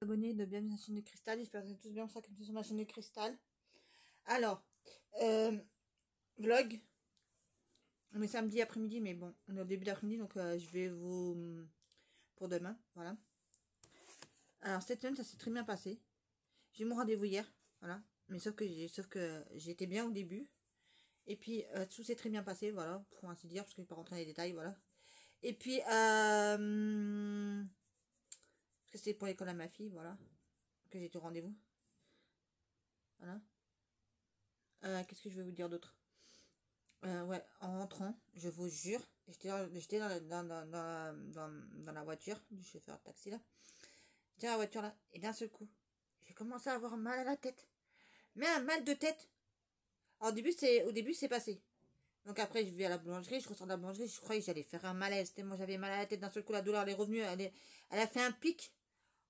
Abonnés de Bienvenue sur la chaîne de Cristal, j'espère que vous allez tous bien, ça comme sur ma chaîne de Cristal. Alors, euh, vlog, on est samedi après-midi, mais bon, on est au début d'après-midi, donc je vais vous... pour demain, voilà. Alors, cette semaine, ça s'est très bien passé. J'ai eu mon rendez-vous hier, voilà, mais sauf que j'ai été bien au début. Et puis, tout s'est très bien passé, voilà, pour ainsi dire, parce que je ne vais pas rentrer dans les détails, voilà. Et puis, parce que c'était pour l'école à ma fille, voilà, que j'ai été au rendez-vous. Voilà. Qu'est-ce que je vais vous dire d'autre? Ouais, en rentrant, je vous jure, j'étais dans la voiture du chauffeur de taxi là. J'étais dans la voiture là, et d'un seul coup, j'ai commencé à avoir mal à la tête. Mais un mal de tête. Alors au début c'est passé. Donc après je vais à la boulangerie, je ressors de la boulangerie, je croyais que j'allais faire un malaise. Tellement j'avais mal à la tête, d'un seul coup la douleur elle est revenue, elle a fait un pic.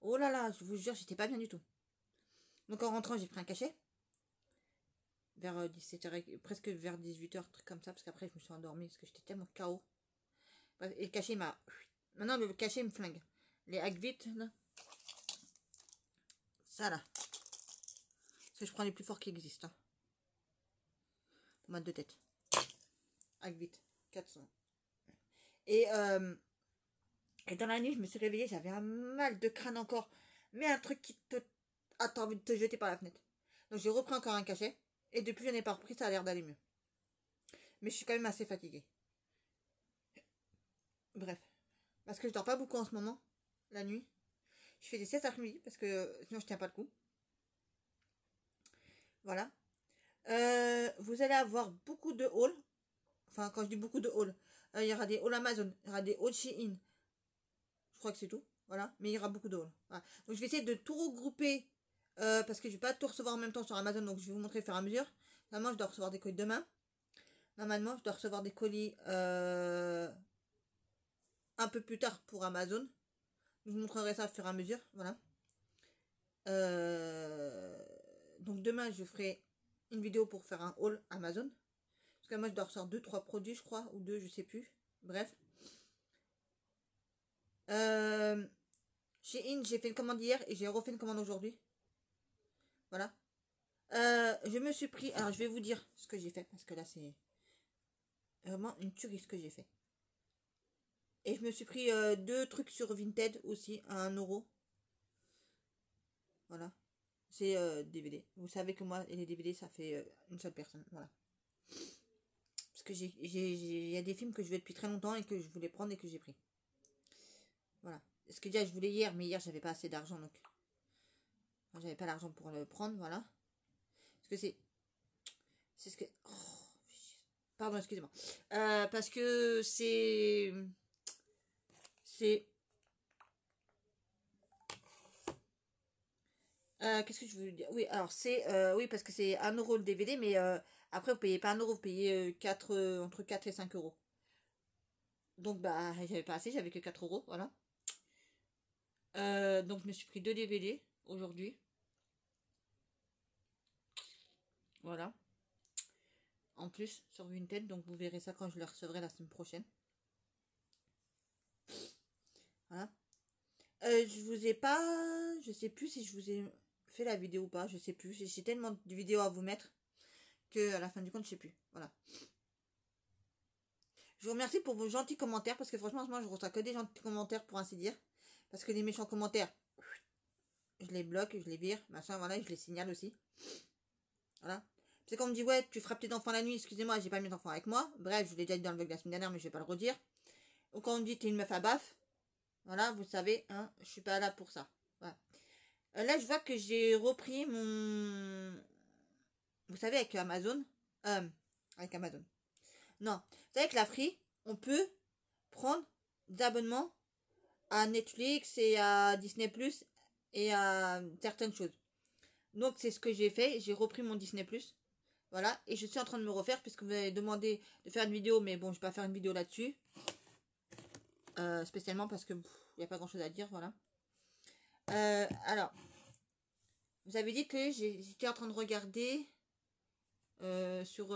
Oh là là, je vous jure, j'étais pas bien du tout. Donc en rentrant, j'ai pris un cachet. Vers 17h, presque vers 18h, truc comme ça, parce qu'après je me suis endormie, parce que j'étais tellement KO. Et le cachet m'a... Maintenant le cachet me flingue. Les Agvit, là. Ça là. Parce que je prends les plus forts qui existent. Hein. Pour mal de tête. Agvit. 400. Et dans la nuit, je me suis réveillée, j'avais un mal de crâne encore. Mais un truc qui te... Ah, t'as envie de te jeter par la fenêtre. Donc j'ai repris encore un cachet. Et depuis, je n'ai pas repris, ça a l'air d'aller mieux. Mais je suis quand même assez fatiguée. Bref. Parce que je dors pas beaucoup en ce moment. La nuit. Je fais des siestes après-midi parce que sinon je tiens pas le coup. Voilà. Vous allez avoir beaucoup de hauls. Enfin, quand je dis beaucoup de hauls, il y aura des hauls Amazon, il y aura des hauls Shein. Je crois que c'est tout. Voilà. Mais il y aura beaucoup de hauls. Voilà. Donc je vais essayer de tout regrouper parce que je vais pas tout recevoir en même temps sur Amazon. Donc je vais vous montrer au fur et à mesure. Normalement, je dois recevoir des colis demain. Normalement, je dois recevoir des colis un peu plus tard pour Amazon. Je vous montrerai ça au fur et à mesure. Voilà. Donc demain, je ferai une vidéo pour faire un haul Amazon. Parce que moi, je dois recevoir 2-3 produits, je crois. Ou 2, je sais plus. Bref. Chez In, j'ai fait une commande hier et j'ai refait une commande aujourd'hui. Voilà. Je me suis pris... Alors, je vais vous dire ce que j'ai fait. Parce que là, c'est vraiment une tuerie ce que j'ai fait. Et je me suis pris 2 trucs sur Vinted aussi, à 1 €. Voilà. C'est DVD. Vous savez que moi, les DVD, ça fait une seule personne. Voilà. Parce que il y a des films que je veux depuis très longtemps et que je voulais prendre et que j'ai pris. Voilà. Ce que déjà, je voulais hier, mais hier, j'avais pas assez d'argent, donc... Enfin, j'avais pas l'argent pour le prendre, voilà. Parce que c'est ce que... Oh, pardon, excusez-moi. Parce que c'est... Qu'est-ce que je veux dire? Oui, alors c'est... oui, parce que c'est 1 € le DVD, mais après, vous payez pas 1 €, vous payez entre 4 et 5 €. Donc, bah, j'avais pas assez, j'avais que 4 €, voilà. Donc, je me suis pris 2 DVD aujourd'hui. Voilà. En plus, sur Vinted, donc vous verrez ça quand je le recevrai la semaine prochaine. Voilà. Je vous ai pas... Je sais plus si je vous ai fait la vidéo ou pas, je sais plus. J'ai tellement de vidéos à vous mettre que à la fin du compte, je sais plus. Voilà. Je vous remercie pour vos gentils commentaires parce que franchement, moi, je reçois que des gentils commentaires pour ainsi dire. Parce que les méchants commentaires, je les bloque, je les vire, machin, voilà, et je les signale aussi. Voilà. C'est qu'on me dit, ouais, tu frappes tes enfants la nuit, excusez-moi, j'ai pas mes enfants avec moi. Bref, je vous l'ai déjà dit dans le vlog de la semaine dernière, mais je vais pas le redire. Ou quand on me dit, t'es une meuf à baf, voilà, vous savez, hein, je suis pas là pour ça. Voilà. Là, je vois que j'ai repris mon... Vous savez, avec Amazon. Avec Amazon. Non. Vous savez, avec la Free, on peut prendre des abonnements à Netflix et à Disney Plus et à certaines choses. Donc, c'est ce que j'ai fait. J'ai repris mon Disney Plus. Voilà. Et je suis en train de me refaire puisque vous m'avez demandé de faire une vidéo. Mais bon, je vais pas faire une vidéo là-dessus. Spécialement parce que il n'y a pas grand chose à dire. Voilà. Alors, vous avez dit que j'étais en train de regarder sur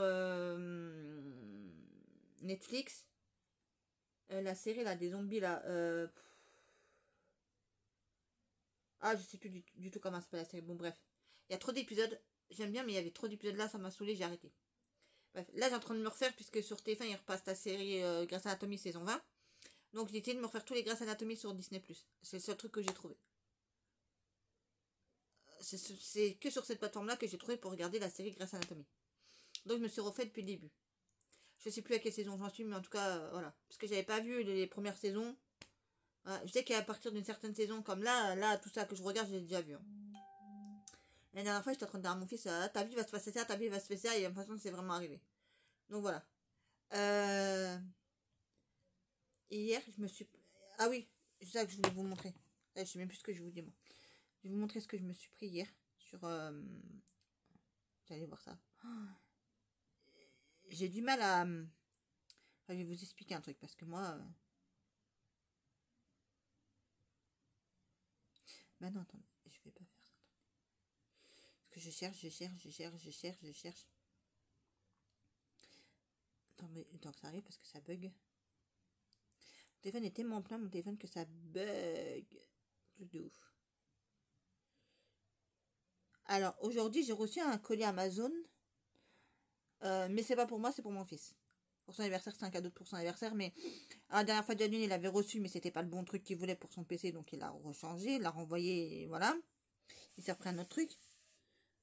Netflix la série là des zombies là. Ah, je sais plus du tout comment s'appelle la série. Bon, bref. Il y a trop d'épisodes. J'aime bien, mais il y avait trop d'épisodes là, ça m'a saoulé, j'ai arrêté. Bref, là, j'ai en train de me refaire, puisque sur TF1, il repasse la série Grey's Anatomy saison 20. Donc, j'ai essayé de me refaire tous les Grey's Anatomy sur Disney+. C'est le seul truc que j'ai trouvé. C'est que sur cette plateforme-là que j'ai trouvé pour regarder la série Grey's Anatomy. Donc, je me suis refait depuis le début. Je sais plus à quelle saison j'en suis, mais en tout cas, voilà. Parce que j'avais pas vu les premières saisons. Voilà. Je sais qu'à partir d'une certaine saison, comme là, tout ça que je regarde, j'ai déjà vu. Hein. La dernière fois, j'étais en train de dire à mon fils, ta vie va se passer ça, ta vie va se passer ça, et de toute façon, c'est vraiment arrivé. Donc voilà. Hier, je me suis... Ah oui, c'est ça que je voulais vous montrer. Je sais même plus ce que je vous dis, moi. Je vais vous montrer ce que je me suis pris hier sur... Vous allez voir ça. J'ai du mal à... Enfin, je vais vous expliquer un truc, parce que moi... Bah non, attendez, je vais pas faire ça. Parce que je cherche. Attendez, le temps que ça arrive, parce que ça bug. Mon téléphone est tellement plein, mon téléphone, que ça bug. Truc de ouf. Alors, aujourd'hui, j'ai reçu un colis Amazon. Mais c'est pas pour moi, c'est pour mon fils. Pour son anniversaire, c'est un cadeau pour son anniversaire. Mais la dernière fois de la lune, il avait reçu, mais c'était pas le bon truc qu'il voulait pour son PC. Donc, il l'a rechangé, il l'a renvoyé, et voilà. Il s'est repris un autre truc.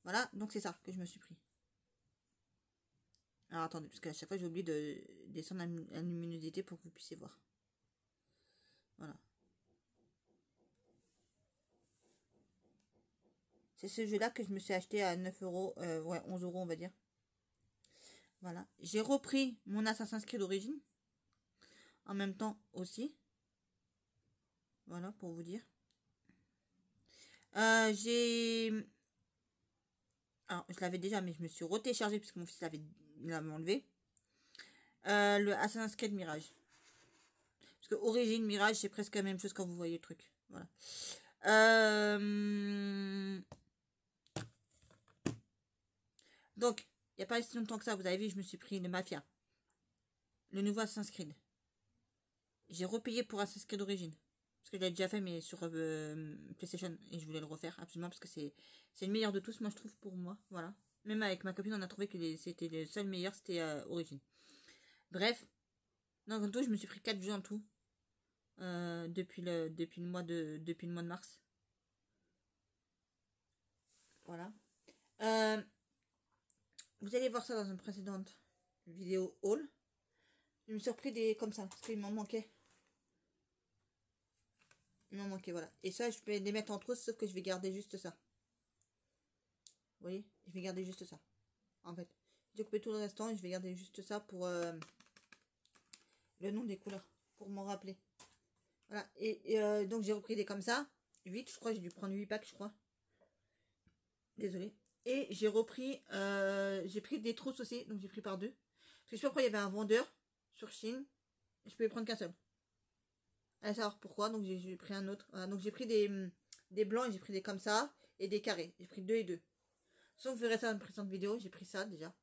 Voilà, donc c'est ça que je me suis pris. Alors, attendez, parce qu'à chaque fois, j'ai oublié de descendre la luminosité pour que vous puissiez voir. Voilà. C'est ce jeu-là que je me suis acheté à 9 euros, ouais, 11 euros, on va dire. Voilà. J'ai repris mon Assassin's Creed d'origine. En même temps aussi. Voilà, pour vous dire. J'ai... Alors, je l'avais déjà, mais je me suis retéchargé puisque mon fils l'avait enlevé. Le Assassin's Creed Mirage. Parce que Origine, Mirage, c'est presque la même chose quand vous voyez le truc. Voilà. Donc, il n'y a pas si longtemps que ça, vous avez vu, je me suis pris le Mafia. Le nouveau Assassin's Creed. J'ai repayé pour Assassin's Creed d'origine. Parce que je l'avais déjà fait, mais sur PlayStation. Et je voulais le refaire, absolument, parce que c'est le meilleur de tous, moi, je trouve, pour moi. Voilà. Même avec ma copine, on a trouvé que c'était le seul meilleur, c'était Origin. Bref. Donc, en tout, je me suis pris 4 jeux en tout. Depuis le mois de mars. Voilà. Vous allez voir ça dans une précédente vidéo haul. Je me suis repris des comme ça, parce qu'il m'en manquait. Il m'en manquait, voilà. Et ça, je peux les mettre entre eux, sauf que je vais garder juste ça. Vous voyez, je vais garder juste ça. En fait, j'ai coupé tout le restant et je vais garder juste ça pour le nom des couleurs, pour m'en rappeler. Voilà, et donc j'ai repris des comme ça. 8, je crois, j'ai dû prendre 8 packs, je crois. Désolée. Et j'ai repris, j'ai pris des trousses aussi, donc j'ai pris par deux. Parce que je sais pas pourquoi il y avait un vendeur sur Chine, et je pouvais prendre qu'un seul. À savoir pourquoi, donc j'ai pris un autre. Voilà, donc j'ai pris des blancs et j'ai pris des comme ça, et des carrés. J'ai pris 2 et 2. Sauf vous verrez ça dans une précédente vidéo, j'ai pris ça déjà.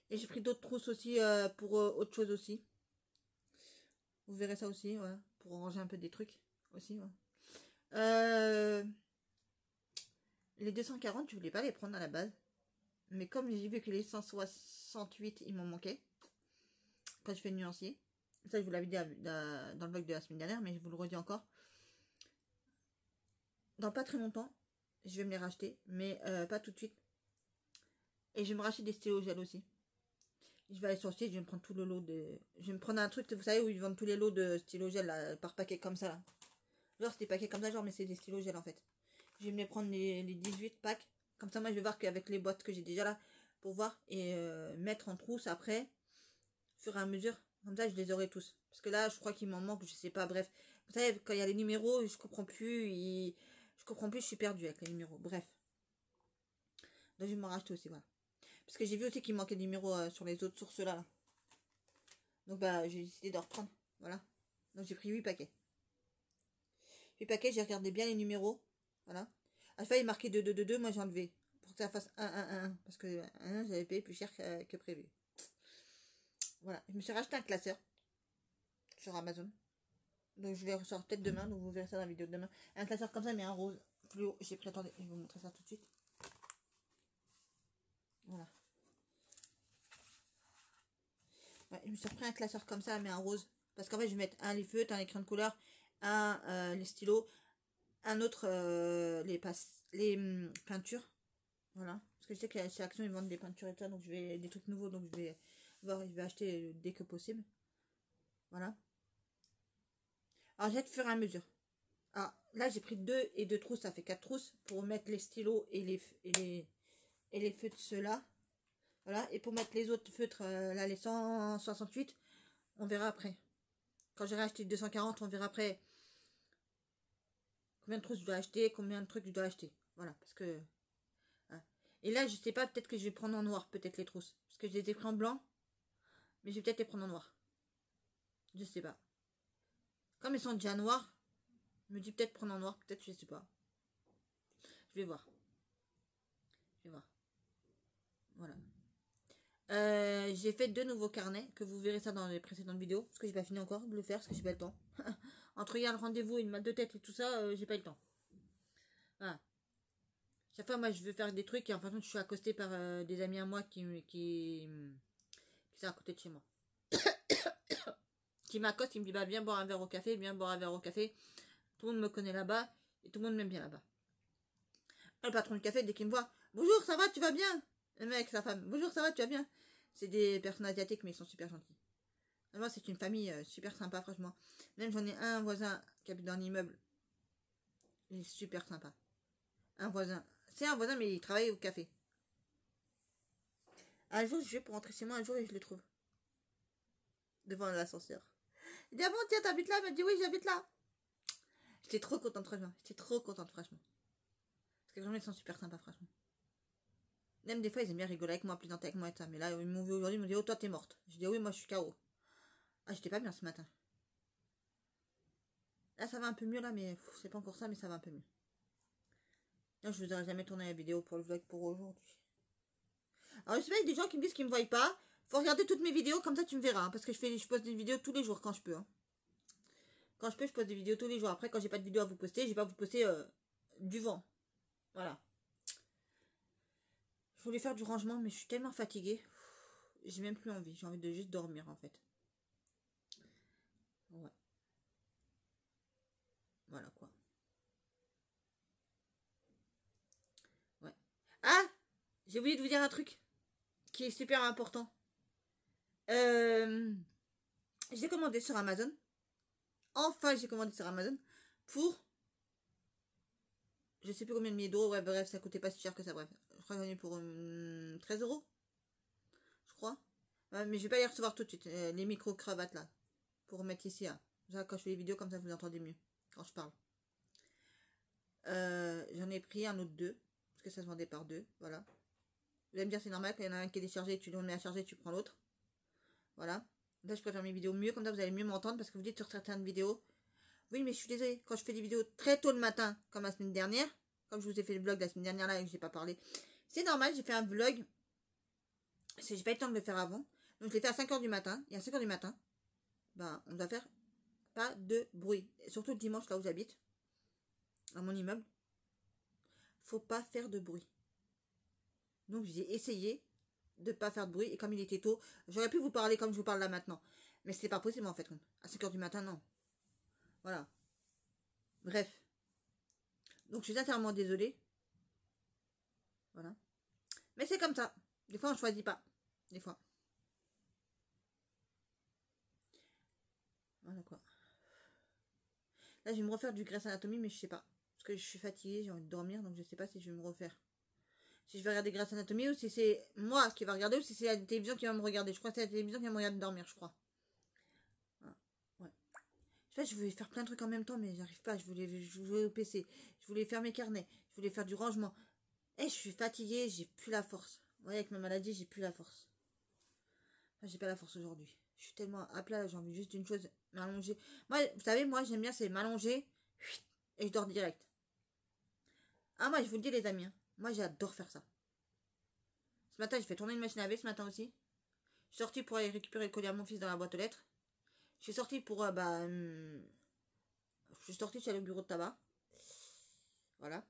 Et j'ai pris d'autres trousses aussi pour autre chose aussi. Vous verrez ça aussi, voilà, pour ranger un peu des trucs aussi. Voilà. Les 240, je voulais pas les prendre à la base. Mais comme j'ai vu que les 168, il m'en manquait. Quand je fais le nuancier. Ça, je vous l'avais dit dans le vlog de la semaine dernière, mais je vous le redis encore. Dans pas très longtemps, je vais me les racheter, mais pas tout de suite. Et je vais me racheter des stylos gel aussi. Je vais aller sur le site, je vais me prendre tout le lot de... Je vais me prendre un truc, vous savez, où ils vendent tous les lots de stylos gel là, par paquet comme ça. Là. Genre, c'est des paquets comme ça, genre, mais c'est des stylos gel en fait. Je vais me les prendre les 18 packs. Comme ça, moi, je vais voir qu'avec les boîtes que j'ai déjà là, pour voir et mettre en trousse après, au fur et à mesure. Comme ça, je les aurai tous. Parce que là, je crois qu'il m'en manque, je sais pas, bref. Vous savez, quand il y a les numéros, je comprends plus. Je comprends plus, je suis perdue avec les numéros. Bref. Donc, je vais m'en racheter aussi, voilà. Parce que j'ai vu aussi qu'il manquait des numéros sur les autres sources là. Donc, bah, j'ai décidé de reprendre. Voilà. Donc, j'ai pris 8 paquets. 8 paquets, j'ai regardé bien les numéros. Voilà. À chaque fois, il marquait 2, 2, 2, 2. Moi, j'ai enlevé. Pour que ça fasse 1, 1, 1. Parce que 1, j'avais payé plus cher que prévu. Voilà. Je me suis racheté un classeur. Sur Amazon. Donc je vais ressortir peut-être demain, donc vous verrez ça dans la vidéo de demain. Un classeur comme ça, mais un rose fluo. J'ai pris, attendez, je vais vous montrer ça tout de suite. Voilà. Ouais, je me suis repris un classeur comme ça, mais un rose. Parce qu'en fait, je vais mettre un les feutres, un écran de couleur, un les stylos, un autre les peintures. Voilà. Parce que je sais que chez Action, ils vendent des peintures et tout ça, donc je vais des trucs nouveaux, donc je vais voir, je vais acheter dès que possible. Voilà. Alors, j'ai de fur et à mesure. Alors, là, j'ai pris 2 et 2 trousses, ça fait 4 trousses pour mettre les stylos et les feutres, ceux-là. Voilà. Et pour mettre les autres feutres, là, les 168, on verra après. Quand j'aurai acheté 240, on verra après combien de trousses je dois acheter, combien de trucs je dois acheter. Voilà, parce que... Hein. Et là, je sais pas, peut-être que je vais prendre en noir, peut-être les trousses. Parce que je les ai pris en blanc, mais je vais peut-être les prendre en noir. Je sais pas. Comme elles sont déjà noires, je me dis peut-être prendre en noir, peut-être, je sais pas. Je vais voir. Je vais voir. Voilà. J'ai fait 2 nouveaux carnets, que vous verrez ça dans les précédentes vidéos, parce que j'ai pas fini encore de le faire, parce que j'ai pas le temps. Entre hier le rendez-vous et une mal de tête et tout ça, j'ai pas eu le temps. Voilà. Chaque fois, moi, je veux faire des trucs et en fin de compte, je suis accostée par des amis à moi qui sont à côté de chez moi. Qui m'accostent, qui me dit bah viens boire un verre au café, viens boire un verre au café. Tout le monde me connaît là-bas et tout le monde m'aime bien là-bas. Le patron du café, dès qu'il me voit, bonjour, ça va, tu vas bien? Le mec, sa femme, bonjour, ça va, tu vas bien? C'est des personnes asiatiques, mais ils sont super gentils. Moi, c'est une famille super sympa, franchement. Même j'en ai un voisin qui habite dans l'immeuble. Il est super sympa. Un voisin. C'est un voisin, mais il travaille au café. Un jour, je vais pour rentrer chez moi un jour et je le trouve. Devant l'ascenseur. Il dit, ah bon, tiens, t'habites là? Il m'a dit, oui, j'habite là. J'étais trop contente, franchement. J'étais trop contente, franchement. Parce que vraiment, ils sont super sympas, franchement. Même des fois, ils aiment bien rigoler avec moi, plaisanter avec moi et ça. Mais là, ils m'ont vu aujourd'hui, ils m'ont dit, oh, toi, t'es morte. Je dis, oui, moi, je suis KO. Ah, j'étais pas bien ce matin. Là, ça va un peu mieux, là, mais c'est pas encore ça, mais ça va un peu mieux. Là, je vous aurais jamais tourné la vidéo pour le vlog pour aujourd'hui. Alors, je sais pas, il y a des gens qui me disent qu'ils me voient pas. Faut regarder toutes mes vidéos, comme ça, tu me verras. Hein, parce que je poste des vidéos tous les jours quand je peux. Hein. Quand je peux, je poste des vidéos tous les jours. Après, quand j'ai pas de vidéo à vous poster, je vais pas vous poster du vent. Voilà. Je voulais faire du rangement, mais je suis tellement fatiguée. J'ai même plus envie. J'ai envie de juste dormir, en fait. Ouais. Voilà, quoi. Ouais. Ah! J'ai oublié de vous dire un truc qui est super important. J'ai commandé sur Amazon. Enfin, j'ai commandé sur Amazon pour... Je sais plus combien de milliers d'euros. Ouais, bref, ça coûtait pas si cher que ça, bref. Je crois que j'en ai pour 13 euros. Je crois. Ouais, mais je vais pas les recevoir tout de suite. Les micro-cravates, là. Pour mettre ici, là. Genre, quand je fais les vidéos, comme ça, vous entendez mieux. Quand je parle. J'en ai pris un autre 2. Parce que ça se vendait par 2. Voilà. Vous allez me dire, c'est normal. Quand il y en a un qui est déchargé, tu le mets à charger, tu prends l'autre. Voilà. Là, je préfère mes vidéos mieux. Comme ça, vous allez mieux m'entendre. Parce que vous dites sur certaines vidéos... Oui, mais je suis désolée. Quand je fais des vidéos très tôt le matin, comme la semaine dernière, comme je vous ai fait le vlog la semaine dernière là et que j'ai pas parlé, c'est normal, j'ai fait un vlog. J'ai pas eu le temps de le faire avant. Donc je l'ai fait à 5h du matin. Et à 5h du matin, ben, on doit faire pas de bruit. Et surtout le dimanche là où j'habite, à mon immeuble, faut pas faire de bruit. Donc j'ai essayé de pas faire de bruit. Et comme il était tôt, j'aurais pu vous parler comme je vous parle là maintenant. Mais c'était pas possible en fait. À 5h du matin, non. Voilà. Bref. Donc je suis sincèrement désolée. Voilà. Mais c'est comme ça. Des fois on choisit pas. Des fois. Voilà quoi. Là je vais me refaire du Grey's Anatomy mais je sais pas. Parce que je suis fatiguée, j'ai envie de dormir. Donc je sais pas si je vais me refaire. Si je vais regarder Grey's Anatomy ou si c'est moi qui va regarder ou si c'est la télévision qui va me regarder. Je crois que c'est la télévision qui va me regarder dormir, je crois. Voilà. Ouais. Je voulais faire plein de trucs en même temps, mais j'arrive pas. Je voulais jouer au PC. Je voulais faire mes carnets. Je voulais faire du rangement. Et je suis fatiguée, j'ai plus la force. Vous voyez, avec ma maladie, j'ai plus la force. Enfin, j'ai pas la force aujourd'hui. Je suis tellement à plat, j'ai envie juste d'une chose, m'allonger. Moi, vous savez, moi, j'aime bien, c'est m'allonger et je dors direct. Ah, moi, je vous le dis, les amis. Hein, moi, j'adore faire ça. Ce matin, j'ai fait tourner une machine à laver, ce matin aussi. Je suis sortie pour aller récupérer le colis à mon fils dans la boîte aux lettres. Je suis sortie pour, Je suis sortie, je suis allée au bureau de tabac. Voilà.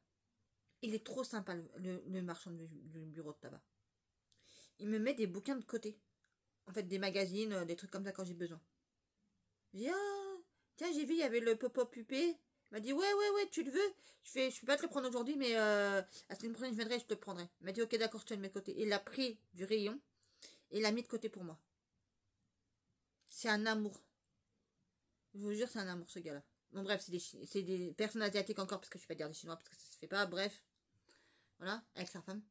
Il est trop sympa, le marchand du bureau de tabac. Il me met des bouquins de côté. En fait, des magazines, des trucs comme ça quand j'ai besoin. Je dis, ah, tiens, j'ai vu, il y avait le pop-up UP. Il m'a dit, ouais, tu le veux? Je peux pas te le prendre aujourd'hui, mais la semaine prochaine, je viendrai, je te le prendrai. Il m'a dit, ok, d'accord, je te le mets de côté. Il l'a pris du rayon et il l'a mis de côté pour moi. C'est un amour. Je vous jure, c'est un amour, ce gars-là. Bon, bref, c'est des personnes asiatiques encore, parce que je ne vais pas dire des Chinois, parce que ça se fait pas. Bref, voilà, avec sa femme.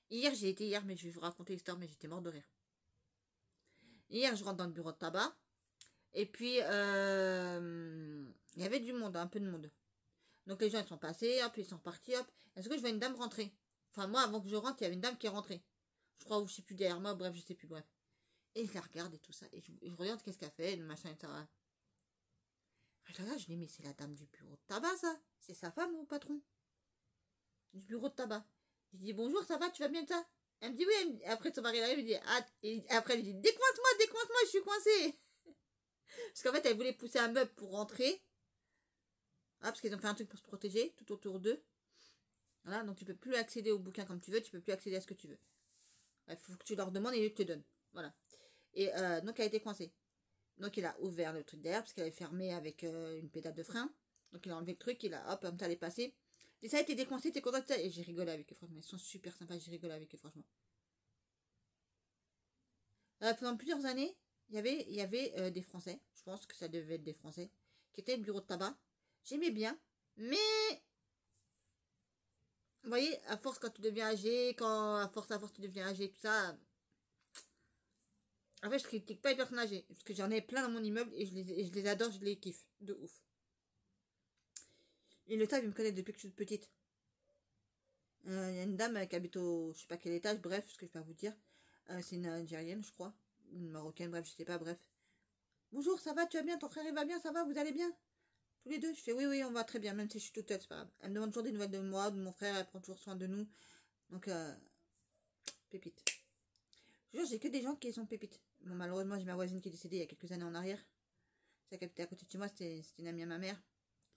J'ai été hier, mais je vais vous raconter l'histoire, mais j'étais mort de rire. Hier, je rentre dans le bureau de tabac. Et puis, il y avait du monde, un peu de monde. Donc les gens, ils sont passés, hop, ils sont partis, hop. Est-ce que je vois une dame rentrer? Enfin, moi, avant que je rentre, il y avait une dame qui est rentrée. Je crois, ou je sais plus, derrière moi, bref, je sais plus, bref. Et je la regarde et tout ça. Et je regarde qu'est-ce qu'elle fait, le machin, etc. Je la regarde, je dis, mais c'est la dame du bureau de tabac, ça? C'est sa femme, mon patron? Du bureau de tabac. Je dis, bonjour, ça va, tu vas bien, ça? Elle me dit, oui. Après, son mari arrive, il dit, ah, et après, elle dit, décointe-moi, je suis coincée. Parce qu'en fait, elle voulait pousser un meuble pour rentrer. Ah, parce qu'ils ont fait un truc pour se protéger tout autour d'eux. Voilà, donc tu peux plus accéder au bouquin comme tu veux, tu peux plus accéder à ce que tu veux. Il faut que tu leur demandes et ils te donnent. Voilà. Et donc elle a été coincée. Donc il a ouvert le truc derrière parce qu'elle est fermée avec une pédale de frein. Donc il a enlevé le truc, il a hop, comme ça elle est passée. Et ça a été décoincé, t'es content de ça? Et j'ai rigolé avec eux, franchement. Ils sont super sympas, j'ai rigolé avec eux, franchement. Pendant plusieurs années, il y avait des Français, je pense que ça devait être des Français, qui étaient le bureau de tabac. J'aimais bien, mais vous voyez, à force quand tu deviens âgé, quand à force tu deviens âgé, tout ça. En fait, je critique pas les personnes âgées, parce que j'en ai plein dans mon immeuble et je les adore, je les kiffe, de ouf. Et le savent, ils me connaissent depuis que je suis petite. Il y a une dame qui habite au, je sais pas quel étage, bref, ce que je peux vous dire. C'est une Algérienne, je crois. Une Marocaine, bref, je sais pas, bref. Bonjour, ça va, tu vas bien, ton frère il va bien, ça va, vous allez bien? Tous les deux, je fais oui, on va très bien, même si je suis toute seule, c'est pas grave. Elle me demande toujours des nouvelles de moi, de mon frère, elle prend toujours soin de nous. Donc, pépite. Je jure, j'ai que des gens qui sont pépites. Bon, malheureusement, j'ai ma voisine qui est décédée il y a quelques années en arrière. Celle qui habitait à côté de chez moi, c'était une amie à ma mère.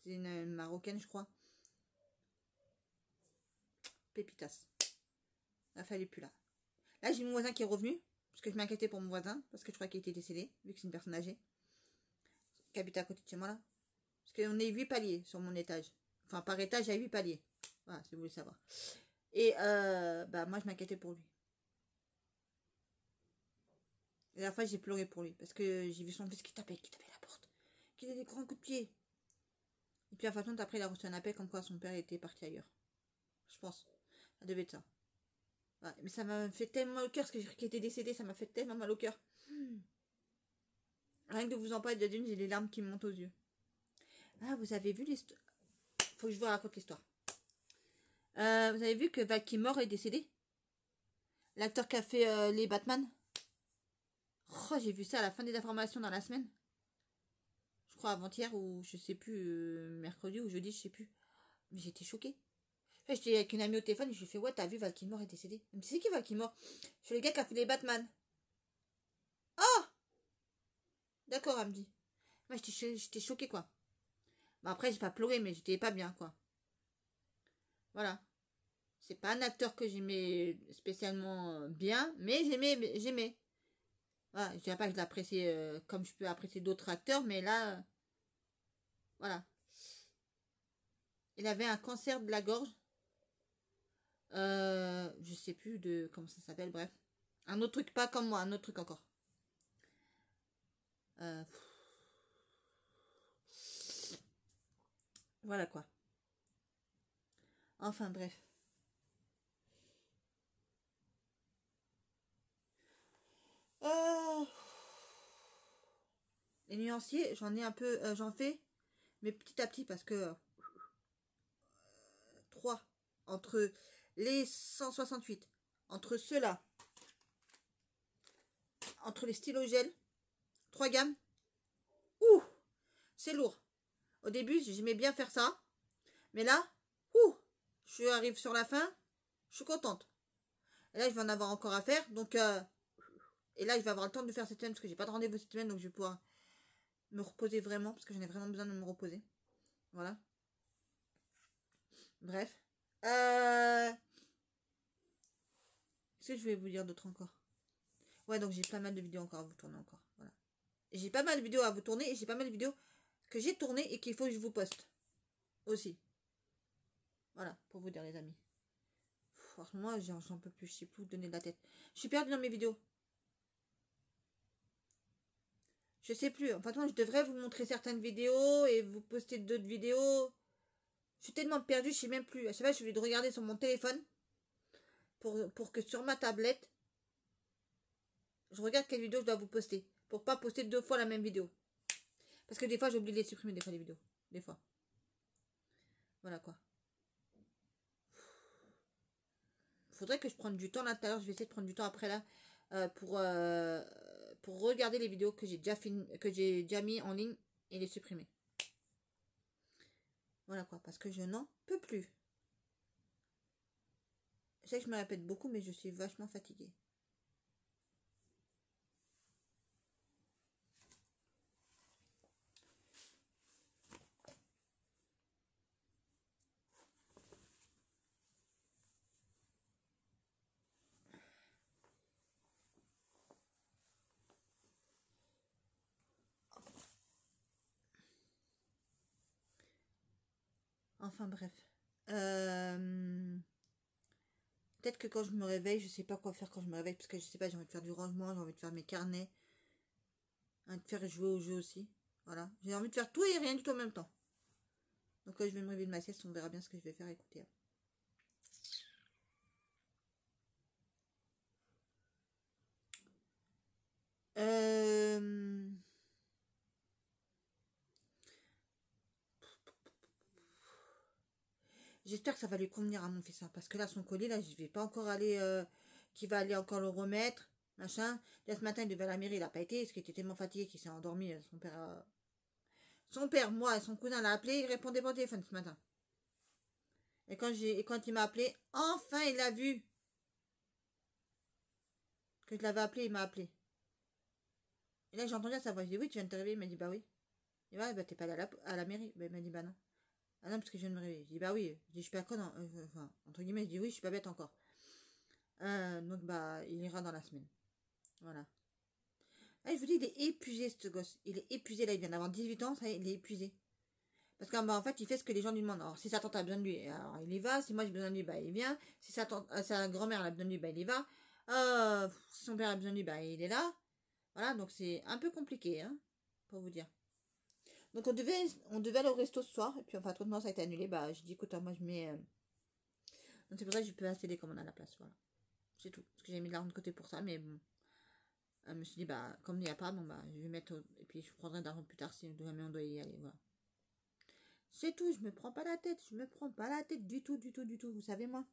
C'est une Marocaine, je crois. Pépitas. La femme, elle est plus là. Là, j'ai mon voisin qui est revenu, parce que je m'inquiétais pour mon voisin, parce que je crois qu'il était décédé, vu que c'est une personne âgée. Qui habite à côté de chez moi, là. Parce qu'on est 8 paliers sur mon étage. Enfin, par étage, il y a 8 paliers. Voilà, si vous voulez savoir. Et, bah, moi, je m'inquiétais pour lui. Et la fois, j'ai pleuré pour lui, parce que j'ai vu son fils qui tapait la porte. Qui donnait des grands coups de pied. Et puis, à la fin, après, il a reçu un appel comme quoi son père était parti ailleurs. Je pense. Ça devait être ça. Ouais, mais ça m'a fait tellement mal au cœur, parce que j'ai cru qu'il était décédé, ça m'a fait tellement mal au cœur. Rien que de vous en parler, d'une, j'ai les larmes qui me montent aux yeux. Ah, vous avez vu l'histoire? Faut que je vous raconte l'histoire. Vous avez vu que Val Kilmer est décédé? L'acteur qui a fait les Batman? Oh, j'ai vu ça à la fin des informations dans la semaine. Je crois avant-hier ou je sais plus, mercredi ou jeudi, je sais plus. Mais j'étais choquée. J'étais avec une amie au téléphone et je lui ai fait, ouais, t'as vu, Val Kilmer est décédé. Elle me dit, c'est qui Val Kilmer? Je suis le gars qui a fait les Batman. Oh! D'accord, elle me dit. Ouais, j'étais choquée, quoi. Bon, après, j'ai pas pleuré, mais j'étais pas bien, quoi. Voilà. C'est pas un acteur que j'aimais spécialement bien, mais j'aimais. Voilà, je dirais pas que je l'appréciais comme je peux apprécier d'autres acteurs, mais là, voilà. Il avait un cancer de la gorge. Je sais plus de comment ça s'appelle, bref. Un autre truc, pas comme moi, un autre truc encore. Euh, voilà quoi. Enfin bref. Les nuanciers, j'en ai un peu, j'en fais, mais petit à petit parce que 3 entre les 168, entre ceux-là, entre les stylos gel, 3 gammes. Ouh, c'est lourd. Au début, j'aimais bien faire ça, mais là, ouh, je arrive sur la fin, je suis contente. Et là, je vais en avoir encore à faire, donc et là, je vais avoir le temps de faire cette semaine parce que j'ai pas de rendez-vous cette semaine, donc je vais pouvoir me reposer vraiment parce que j'en ai vraiment besoin de me reposer. Voilà. Bref. Qu'est-ce que je vais vous dire d'autre encore? Ouais, donc j'ai pas mal de vidéos encore à vous tourner encore. Voilà. J'ai pas mal de vidéos à vous tourner et j'ai pas mal de vidéos que j'ai tournées et qu'il faut que je vous poste. Aussi. Voilà, pour vous dire les amis. Franchement, j'en peux plus, je sais plus où donner de la tête. Je suis perdue dans mes vidéos. Je sais plus. Enfin, je devrais vous montrer certaines vidéos et vous poster d'autres vidéos. Je suis tellement perdue, je sais même plus. À chaque fois, je suis obligée de regarder sur mon téléphone pour que sur ma tablette, je regarde quelle vidéo je dois vous poster. Pour pas poster 2 fois la même vidéo. Parce que des fois, j'oublie de les supprimer, des fois, les vidéos. Des fois. Voilà quoi. Faudrait que je prenne du temps là tout à l'heure. Je vais essayer de prendre du temps après là pour regarder les vidéos que j'ai déjà mis en ligne et les supprimer. Voilà quoi, parce que je n'en peux plus. Je sais que je me répète beaucoup, mais je suis vachement fatiguée. Enfin bref. Peut-être que quand je me réveille, je sais pas quoi faire quand je me réveille, parce que je sais pas, j'ai envie de faire du rangement, j'ai envie de faire mes carnets, envie de faire jouer au jeu aussi. Voilà. J'ai envie de faire tout et rien du tout en même temps. Donc je vais me réveiller de ma sieste, on verra bien ce que je vais faire, écoutez. J'espère que ça va lui convenir à mon fils, hein, parce que là, son collier, là, je vais pas encore aller, qui va aller encore le remettre, machin. Là, ce matin, il devait à la mairie, il a pas été, parce qu'il était tellement fatigué qu'il s'est endormi. Son père, moi et son cousin l'a appelé, il répondait pas au téléphone ce matin. Et quand il m'a appelé, enfin, il l'a vu. Que je l'avais appelé, il m'a appelé. Et là, j'ai entendu sa voix, je dis, oui, tu viens de te réveiller, il m'a dit, bah oui. Et ouais, bah t'es pas allé à la mairie. Bah, il m'a dit, bah non. Ah non, parce que je viens de me réveiller. Je dis, bah oui. Je dis, je suis pas con, enfin, entre guillemets, je dis, oui, je suis pas bête encore. Donc, bah, il ira dans la semaine. Voilà. Ah, je vous dis, il est épuisé, ce gosse. Il est épuisé, là, il vient d'avoir 18 ans, ça y est, il est épuisé. Parce qu'en fait, il fait ce que les gens lui demandent. Alors, si sa tante a besoin de lui, alors il y va. Si moi j'ai besoin de lui, bah il vient. Si sa grand-mère a besoin de lui, bah il y va. Si son père a besoin de lui, bah il est là. Voilà, donc c'est un peu compliqué, hein, pour vous dire. Donc on devait aller au resto ce soir. Et puis, enfin, tout ça a été annulé. Bah, j'ai dit, écoute, moi je mets. Donc c'est pour ça que je peux passer les commandes à la place, voilà. C'est tout. Parce que j'ai mis de l'argent de côté pour ça, mais bon. Je me suis dit, bah, comme il n'y a pas, bon, bah, je vais mettre. Et puis je prendrai d'argent plus tard si jamais on doit y aller, voilà. C'est tout, je me prends pas la tête, je me prends pas la tête du tout, du tout, du tout, vous savez moi.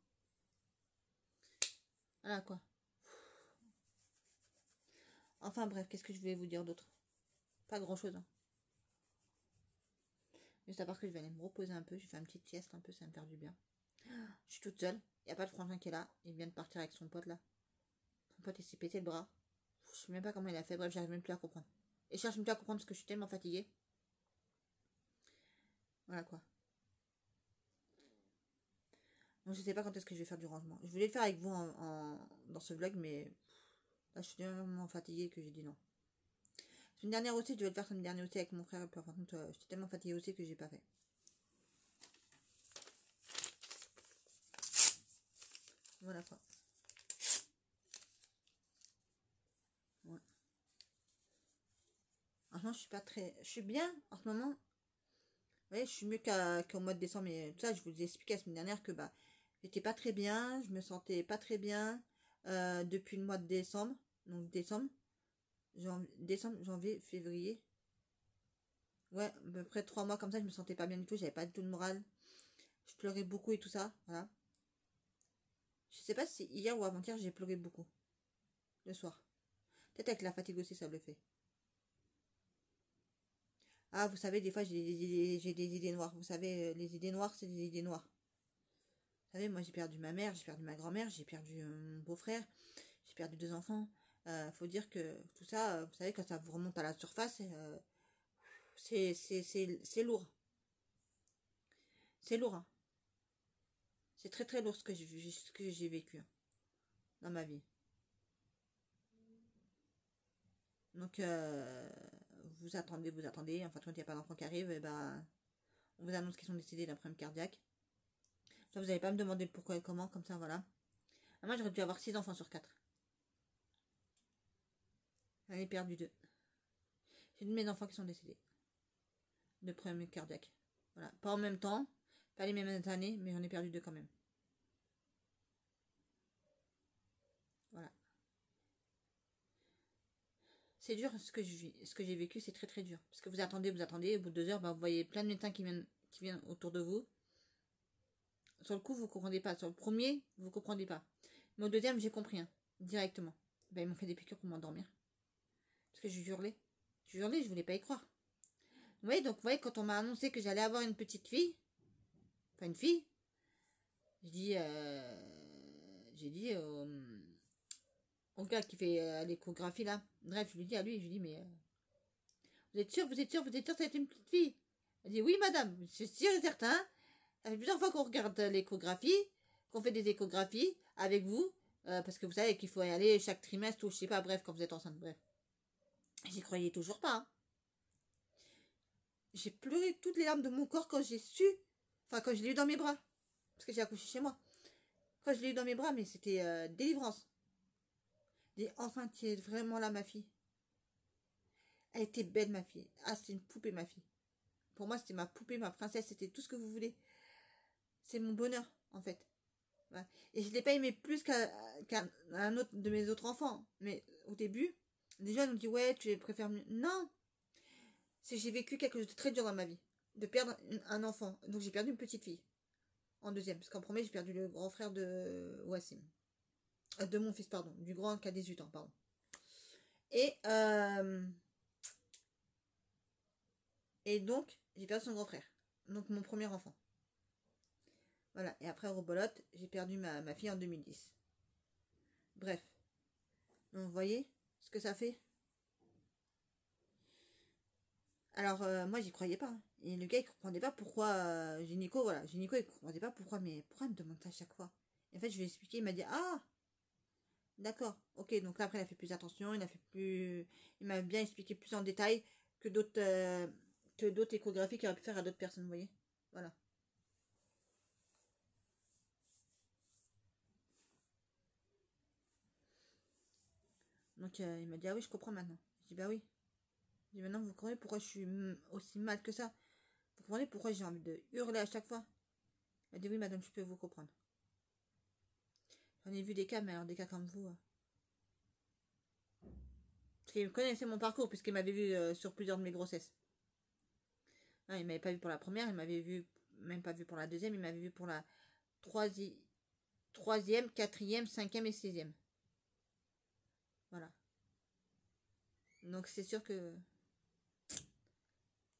Voilà quoi. Enfin bref, qu'est-ce que je vais vous dire d'autre? Pas grand chose, hein. Juste à part que je vais aller me reposer un peu, je vais faire une petite sieste un peu, ça va me faire du bien. Je suis toute seule, il n'y a pas de frangin qui est là, il vient de partir avec son pote là. Son pote il s'est pété le bras. Je sais même pas comment il a fait, bref, j'arrive même plus à comprendre. Et je cherche même plus à comprendre parce que je suis tellement fatiguée. Voilà quoi. Donc je sais pas quand est-ce que je vais faire du rangement. Je voulais le faire avec vous dans ce vlog, mais là je suis tellement fatiguée que j'ai dit non. Une dernière aussi, je devais le faire une dernière aussi avec mon frère. Et puis, par contre, j'étais tellement fatiguée aussi que j'ai pas fait. Voilà quoi. Ouais. Franchement, je suis pas très. Je suis bien en ce moment. Vous voyez, je suis mieux qu'au mois de décembre. Mais tout ça, je vous ai expliqué la semaine dernière que bah, j'étais pas très bien. Je me sentais pas très bien depuis le mois de décembre. Donc décembre, janvier, février. Ouais, à peu près 3 mois comme ça, je me sentais pas bien du tout. J'avais pas du tout de morale. Je pleurais beaucoup et tout ça. Voilà. Je sais pas si hier ou avant-hier, j'ai pleuré beaucoup. Le soir. Peut-être avec la fatigue aussi, ça le fait. Ah, vous savez, des fois, j'ai des idées noires. Vous savez, les idées noires, c'est des idées noires. Vous savez, moi, j'ai perdu ma mère, j'ai perdu ma grand-mère, j'ai perdu mon beau-frère, j'ai perdu 2 enfants. Faut dire que tout ça, vous savez, quand ça vous remonte à la surface, c'est lourd. C'est lourd, hein. C'est très très lourd ce que j'ai vécu hein, dans ma vie. Donc, vous attendez. Enfin, quand il n'y a pas d'enfant qui arrive, et ben, on vous annonce qu'ils sont décédés d'un problème cardiaque. Ça, vous n'allez pas me demander le pourquoi et comment, comme ça, voilà. Moi, j'aurais dû avoir 6 enfants sur 4. J'en ai perdu 2. J'ai 2 de mes enfants qui sont décédés de problème cardiaque. Voilà. Pas en même temps, pas les mêmes années, mais j'en ai perdu 2 quand même. Voilà. C'est dur ce que j'ai vécu, c'est très très dur. Parce que vous attendez, au bout de 2 heures, bah, vous voyez plein de médecins qui viennent autour de vous. Sur le coup, vous comprenez pas. Sur le premier, vous comprenez pas. Mais au deuxième, j'ai compris, hein, directement. Ben, ils m'ont fait des piqûres pour m'endormir. Parce que je hurlais. Je voulais pas y croire. Vous voyez, donc, vous voyez, quand on m'a annoncé que j'allais avoir une petite fille, enfin une fille, j'ai dit au gars qui fait l'échographie là. Bref, je lui dis à lui, je lui dis, mais vous êtes sûr, ça va être une petite fille? Elle dit, oui, madame, c'est sûr et certain. Ça fait plusieurs fois qu'on regarde l'échographie, qu'on fait des échographies avec vous, parce que vous savez qu'il faut y aller chaque trimestre ou je sais pas, bref, quand vous êtes enceinte, bref. J'y croyais toujours pas. Hein. J'ai pleuré toutes les larmes de mon corps quand j'ai su, enfin quand je l'ai eu dans mes bras, parce que j'ai accouché chez moi. Quand je l'ai eu dans mes bras, mais c'était délivrance. J'ai dit, enfin, tu es vraiment là, ma fille. Elle était belle, ma fille. Ah, c'était une poupée, ma fille. Pour moi, c'était ma poupée, ma princesse, c'était tout ce que vous voulez. C'est mon bonheur, en fait. Ouais. Et je ne l'ai pas aimé plus qu'un autre de mes autres enfants. Mais au début, déjà, ils m'ont dit, ouais, tu les préfères mieux. Non, j'ai vécu quelque chose de très dur dans ma vie. De perdre un enfant. Donc j'ai perdu une petite fille. En deuxième. Parce qu'en premier, j'ai perdu le grand frère de Wassim. De mon fils, pardon. Du grand qui a 18 ans, pardon. Et, et donc, j'ai perdu son grand frère. Donc mon premier enfant. Voilà. Et après, rebolote, j'ai perdu ma fille en 2010. Bref. Donc, vous voyez ce que ça fait? Alors, moi, j'y croyais pas. Hein. Et le gars, il comprenait pas pourquoi. Gynéco, voilà. Gynéco, il comprenait pas pourquoi. Mais pourquoi il me demande ça à chaque fois? Et en fait, je lui ai expliqué. Il m'a dit, ah, d'accord. Ok, donc là, après, il a fait plus attention. Il m'a bien expliqué plus en détail que d'autres échographies qu'il aurait pu faire à d'autres personnes, vous voyez? Voilà. Donc, il m'a dit, ah oui, je comprends maintenant. Je dis, bah oui. Je dis, maintenant, vous comprenez pourquoi je suis aussi mal que ça? Vous comprenez pourquoi j'ai envie de hurler à chaque fois? Il m'a dit, oui, madame, je peux vous comprendre. J'en ai vu des cas, mais alors des cas comme vous. Parce qu'il connaissait mon parcours, puisqu'il m'avait vu sur plusieurs de mes grossesses. Non, il m'avait pas vu pour la première, il m'avait vu, même pas vu pour la deuxième, il m'avait vu pour la troisième, quatrième, cinquième et sixième. Voilà. Donc c'est sûr que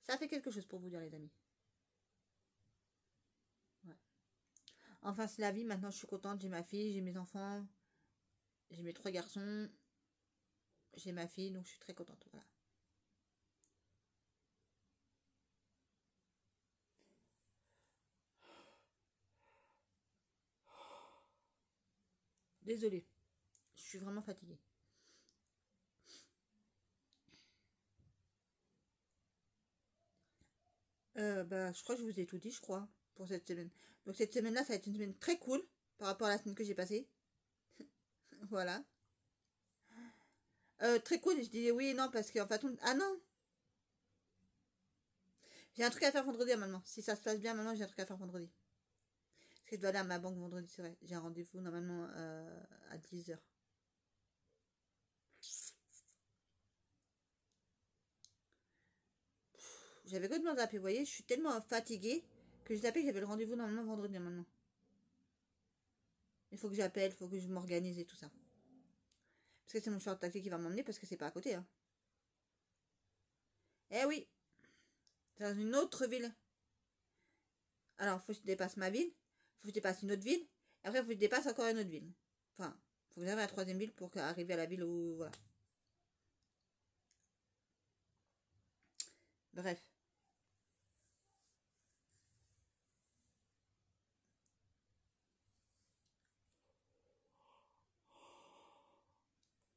ça fait quelque chose pour vous dire, les amis. Ouais. Enfin, c'est la vie, maintenant je suis contente, j'ai ma fille, j'ai mes enfants, j'ai mes 3 garçons, j'ai ma fille, donc je suis très contente. Voilà. Désolée, je suis vraiment fatiguée. Bah, je crois que je vous ai tout dit, je crois, pour cette semaine. Donc cette semaine-là, ça va être une semaine très cool par rapport à la semaine que j'ai passée. Voilà. Très cool, je disais oui et non parce qu'en fait, ah non, j'ai un truc à faire vendredi maintenant. Si ça se passe bien maintenant, j'ai un truc à faire vendredi. Parce que je dois aller à ma banque vendredi, c'est vrai. J'ai un rendez-vous normalement à 10h. J'avais que de me zapper, vous voyez, je suis tellement fatiguée que j'ai zappé que j'avais le rendez-vous normalement vendredi maintenant. Il faut que j'appelle, il faut que je m'organise et tout ça. Parce que c'est mon chauffeur de taxi qui va m'emmener parce que c'est pas à côté. Hein. Eh oui, c'est dans une autre ville. Alors, faut que je dépasse ma ville, faut que je dépasse une autre ville, et après, faut que je dépasse encore une autre ville. Enfin, faut que j'arrive à la troisième ville pour arriver à la ville où. Voilà. Bref.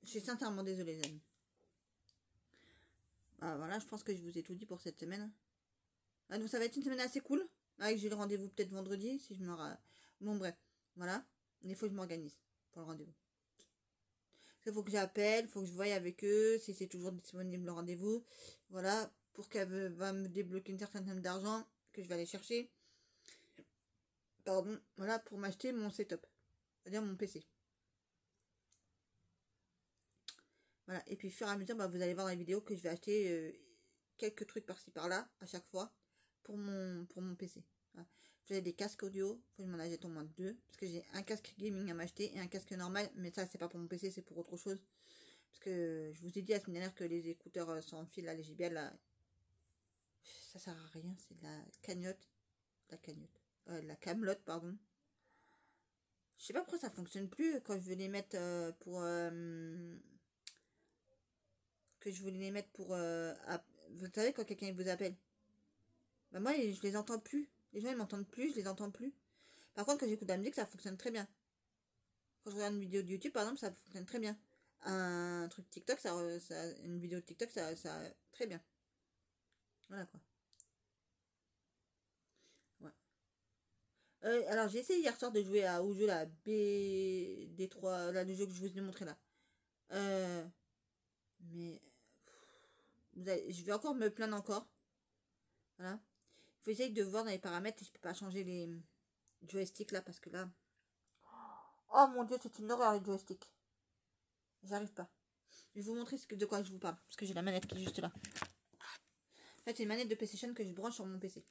Je suis sincèrement désolée, les amis. Ah, voilà, je pense que je vous ai tout dit pour cette semaine. Ah, donc ça va être une semaine assez cool. Ah, j'ai le rendez-vous peut-être vendredi, si je me... Bon, bref, voilà. Il faut que je m'organise pour le rendez-vous. Il faut que j'appelle, il faut que je voie avec eux, si c'est toujours disponible le rendez-vous. Voilà, pour qu'elle va me débloquer une certaine somme d'argent que je vais aller chercher. Pardon, voilà, pour m'acheter mon setup. C'est-à-dire mon PC. Voilà, et puis au fur et à mesure, bah, vous allez voir dans les vidéos que je vais acheter quelques trucs par-ci par-là, à chaque fois, pour mon PC. Voilà. J'ai des casques audio, faut que je m'en achète au moins deux, parce que j'ai un casque gaming à m'acheter et un casque normal, mais ça c'est pas pour mon PC, c'est pour autre chose. Parce que je vous ai dit la semaine dernière que les écouteurs sans fil, là, les JBL, là, ça sert à rien, c'est de la cagnotte. La camelote, pardon. Je sais pas pourquoi ça fonctionne plus quand je veux les mettre que je voulais les mettre pour vous savez quand quelqu'un vous appelle, bah moi je les entends plus, les gens ils m'entendent plus, je les entends plus. Par contre quand j'écoute de la musique ça fonctionne très bien. Quand je regarde une vidéo de YouTube par exemple ça fonctionne très bien. Un truc TikTok une vidéo de TikTok ça très bien. Voilà quoi. Ouais. Alors j'ai essayé hier soir de jouer au jeu la BD3 là, le jeu que je vous ai montré là, mais je vais encore me plaindre encore. Voilà. Il faut essayer de voir dans les paramètres si je peux pas changer les joysticks là parce que là. Oh mon dieu, c'est une horreur les joysticks. J'arrive pas. Je vais vous montrer de quoi je vous parle. Parce que j'ai la manette qui est juste là. En fait, c'est une manette de PlayStation que je branche sur mon PC.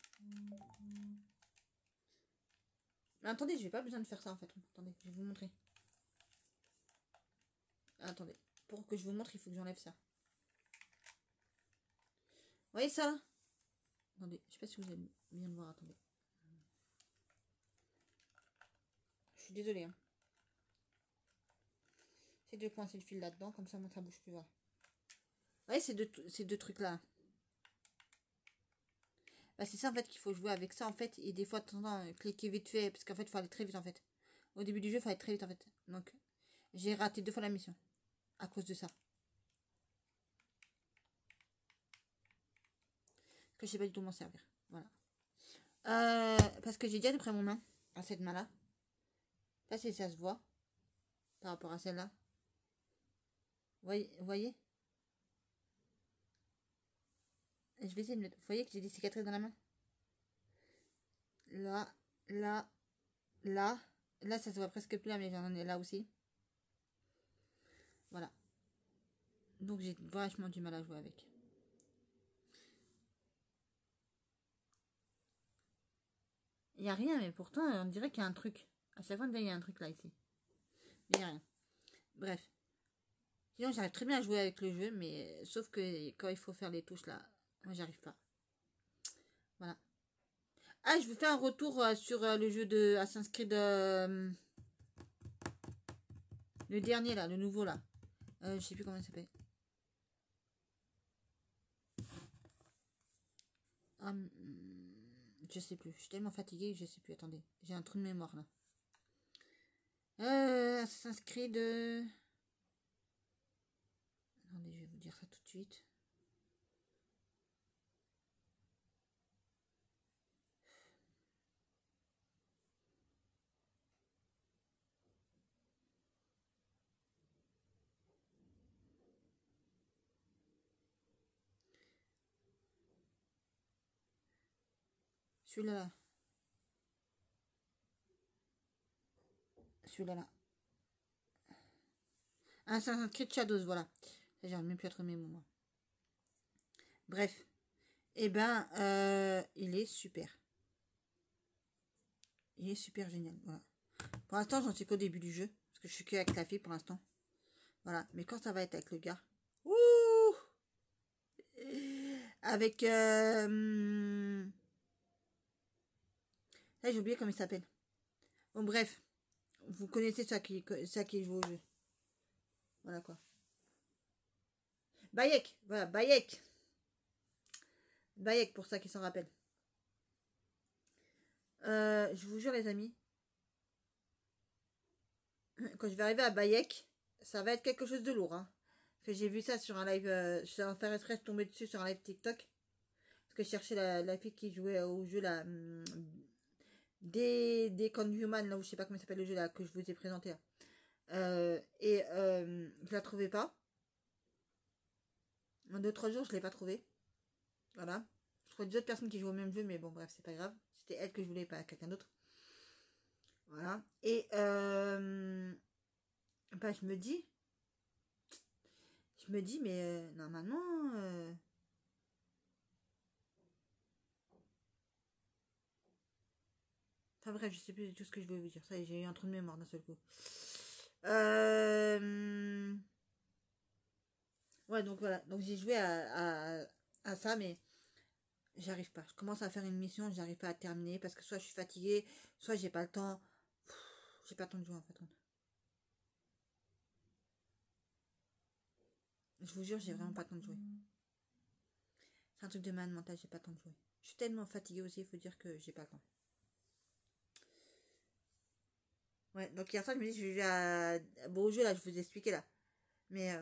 Mais attendez, je n'ai pas besoin de faire ça en fait. Attendez, je vais vous montrer. Attendez. Pour que je vous montre, il faut que j'enlève ça. Vous voyez ça là? Attendez, je sais pas si vous allez bien le voir. Attendez. Je suis désolée. Hein. C'est de coincer le fil là-dedans, comme ça, moi, ça bouge plus. Voilà. Vous voyez ces deux trucs-là. Bah, c'est ça en fait qu'il faut jouer avec ça en fait. Et des fois, de temps en temps, cliquer vite fait. Parce qu'en fait, il faut aller très vite en fait. Au début du jeu, il faut aller très vite en fait. Donc, j'ai raté 2 fois la mission. À cause de ça. Que je sais pas du tout m'en servir. Voilà. Parce que j'ai déjà pris mon main à cette main-là. Ça, ça se voit. Par rapport à celle-là. Vous voyez et je vais essayer de mettre. Vous voyez que j'ai des cicatrices dans la main. Là, là, là. Là, ça se voit presque plus, mais j'en ai là aussi. Voilà. Donc, j'ai vachement du mal à jouer avec. Il n'y a rien, mais pourtant, on dirait qu'il y a un truc. À chaque fois, il y a un truc là, ici. Mais il n'y a rien. Bref. Sinon, j'arrive très bien à jouer avec le jeu, mais sauf que quand il faut faire les touches là, moi, j'arrive pas. Voilà. Ah, je vous fais un retour sur le jeu de Assassin's Creed. Le dernier là, le nouveau là. Je sais plus comment il s'appelle. Je sais plus. Je suis tellement fatiguée que je sais plus. Attendez, j'ai un trou de mémoire là. Assassin's Creed. Attendez, je vais vous dire ça tout de suite. Celui-là là. Celui-là là. Assassin's Creed Shadows, voilà. J'arrive même plus à trouver mes mots. Bref. Eh ben, il est super. Il est super génial. Voilà. Pour l'instant, j'en suis qu'au début du jeu. Parce que je suis qu'avec la fille pour l'instant. Voilà. Mais quand ça va être avec le gars. Ouh! Avec. Là, j'ai oublié comment il s'appelle. Bon, bref. Vous connaissez ça qui joue au jeu. Voilà quoi. Bayek. Voilà, Bayek. Bayek pour ça qui s'en rappelle. Je vous jure les amis, quand je vais arriver à Bayek, ça va être quelque chose de lourd. Hein. Parce que j'ai vu ça sur un live. Je suis en faire exprès de tomber dessus sur un live TikTok. Parce que je cherchais la fille qui jouait au jeu là. Des Conhuman, là où je sais pas comment s'appelle le jeu là que je vous ai présenté là. Je la trouvais pas. En 2-3 jours, je l'ai pas trouvée. Voilà. Je trouvais deux autres personnes qui jouent au même jeu, mais bon, bref, c'est pas grave. C'était elle que je voulais, pas quelqu'un d'autre. Voilà. Et bah, je me dis, mais normalement, enfin bref, je sais plus du tout ce que je voulais vous dire. Ça y est, j'ai eu un trou de mémoire d'un seul coup. Ouais, donc voilà. Donc j'ai joué à ça, mais j'arrive pas. Je commence à faire une mission, j'arrive pas à terminer parce que soit je suis fatiguée, soit j'ai pas le temps. J'ai pas le temps de jouer en fait. Je vous jure, j'ai vraiment pas le temps de jouer. C'est un truc de malade mental, j'ai pas le temps de jouer. Je suis tellement fatiguée aussi, il faut dire que j'ai pas le temps. Ouais, donc hier soir, je me dis, je vais jouer à... Bon, au jeu, là, je vous ai expliqué, là. Mais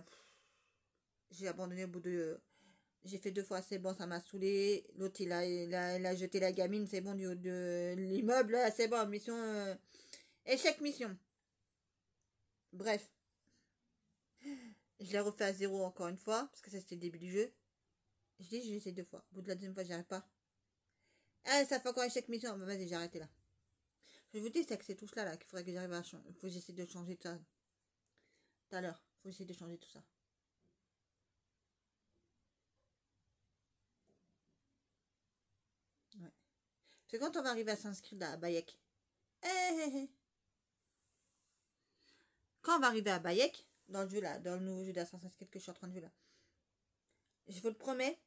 j'ai abandonné au bout de... J'ai fait 2 fois, c'est bon, ça m'a saoulé. L'autre, il a jeté la gamine, c'est bon, du haut de l'immeuble, là, c'est bon, mission... Échec mission. Bref. Je l'ai refait à 0 encore une fois, parce que ça, c'était le début du jeu. Je dis, j'ai essayé 2 fois. Au bout de la deuxième fois, j'y arrive pas. Ah, ça fait encore échec mission. Bah, vas-y, j'ai arrêté là. Je vous dis, c'est que ces touches-là, là, qu'il faudrait que j'arrive à changer. Faut que j'essaie de changer tout ça. Tout à l'heure. Faut essayer de changer tout ça. Ouais. C'est quand on va arriver à s'inscrire à Bayek. Quand on va arriver à Bayek, dans le jeu là, dans le nouveau jeu d'Assassin's Creed que je suis en train de jouer là, je vous le promets,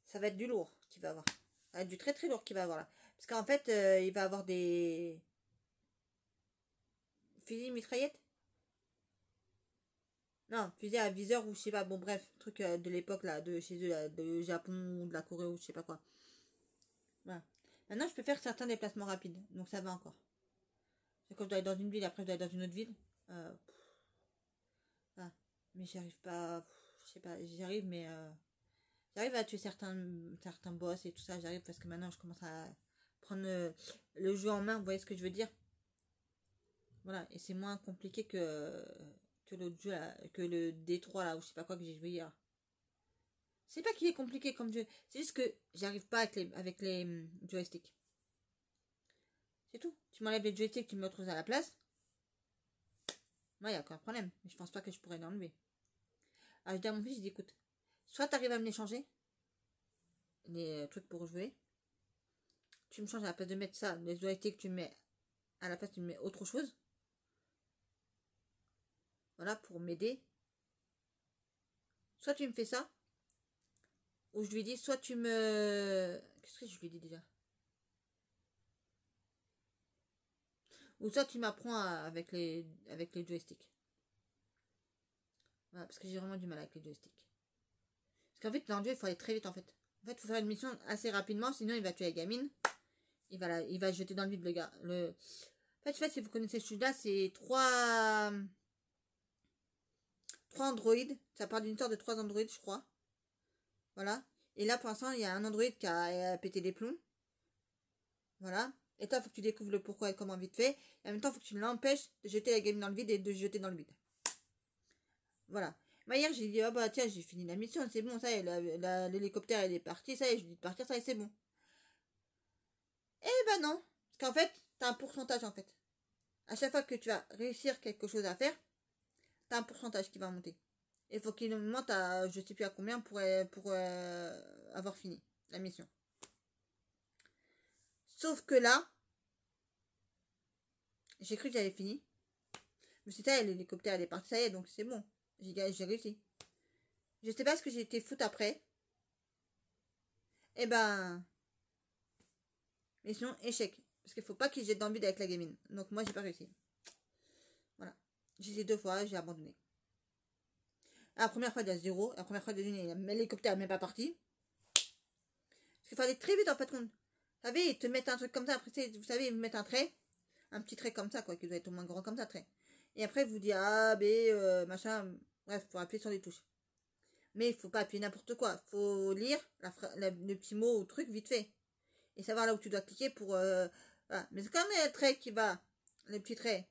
ça va être du lourd qu'il va avoir. Ça va être du très très lourd qu'il va avoir là. Parce qu'en fait, il va avoir des fusils mitraillettes. Non, fusil à viseur ou je sais pas, bon bref, truc de l'époque là, de chez eux, là, de Japon ou de la Corée ou je sais pas quoi. Voilà. Maintenant, je peux faire certains déplacements rapides, donc ça va encore. C'est quand je dois aller dans une ville, après je dois aller dans une autre ville. Ah, mais j'y arrive pas, je sais pas, j'y arrive, mais j'arrive à tuer certains boss et tout ça, j'arrive parce que maintenant je commence à prendre le jeu en main, vous voyez ce que je veux dire? Voilà, et c'est moins compliqué que l'autre jeu là, que le D3 là, ou je sais pas quoi que j'ai joué hier. C'est pas qu'il est compliqué comme jeu, c'est juste que j'arrive pas avec les joysticks. C'est tout. Tu m'enlèves les joysticks, tu me retrouves à la place. Moi, il n'y a aucun problème. Mais je pense pas que je pourrais l'enlever. Alors, je dis à mon fils, je dis, écoute, soit tu arrives à me les changer, les trucs pour jouer. Tu me changes à la place de mettre ça, les joysticks, tu mets à la place, tu mets autre chose. Voilà, pour m'aider. Soit tu me fais ça, ou je lui dis, soit tu me... Qu'est-ce que je lui dis déjà? Ou soit tu m'apprends avec les joysticks. Voilà, parce que j'ai vraiment du mal avec les joysticks. Parce qu'en fait, dans le jeu, il faut aller très vite en fait. En fait, il faut faire une mission assez rapidement, sinon il va tuer la gamine. Il va jeter dans le vide le gars. En fait, je sais pas si vous connaissez ce jeu-là, c'est trois androïdes. Ça part d'une histoire de 3 androïdes, je crois. Voilà. Et là, pour l'instant, il y a un androïde qui a pété des plombs. Voilà. Et toi, il faut que tu découvres le pourquoi et comment vite fait. Et en même temps, il faut que tu l'empêches de jeter la gamine dans le vide et de jeter dans le vide. Voilà. Moi, hier, j'ai dit, oh bah tiens, j'ai fini la mission, c'est bon, ça y est, l'hélicoptère, il est parti, ça y est, je lui dis de partir, ça y est, c'est bon. Eh ben non. Parce qu'en fait, t'as un pourcentage, en fait. À chaque fois que tu vas réussir quelque chose à faire, t'as un pourcentage qui va monter. Il faut qu'il monte à, je sais plus à combien pour avoir fini la mission. Sauf que là, j'ai cru que j'avais fini. Mais c'était l'hélicoptère, elle est partie, ça y est, donc c'est bon. J'ai réussi. Je sais pas ce que j'ai été foutre après. Eh ben, mission échec. Parce qu'il faut pas qu'il jette dans le vide avec la gamine. Donc moi, j'ai pas réussi. Voilà. J'ai essayé 2 fois, j'ai abandonné. La première fois, il y a 0. La première fois, l'hélicoptère n'est même pas parti. Parce qu'il fallait très vite, en fait. Vous savez, ils te mettent un truc comme ça. Après, vous savez, ils me mettent un trait. Un petit trait comme ça, quoi. Qui doit être au moins grand comme ça, trait. Et après, vous dites A, B, machin. Bref, faut appuyer sur les touches. Mais il faut pas appuyer n'importe quoi. Faut lire le petit mot ou truc vite fait. Et savoir là où tu dois cliquer pour... voilà. Mais c'est quand même le trait qui va. Le petit trait.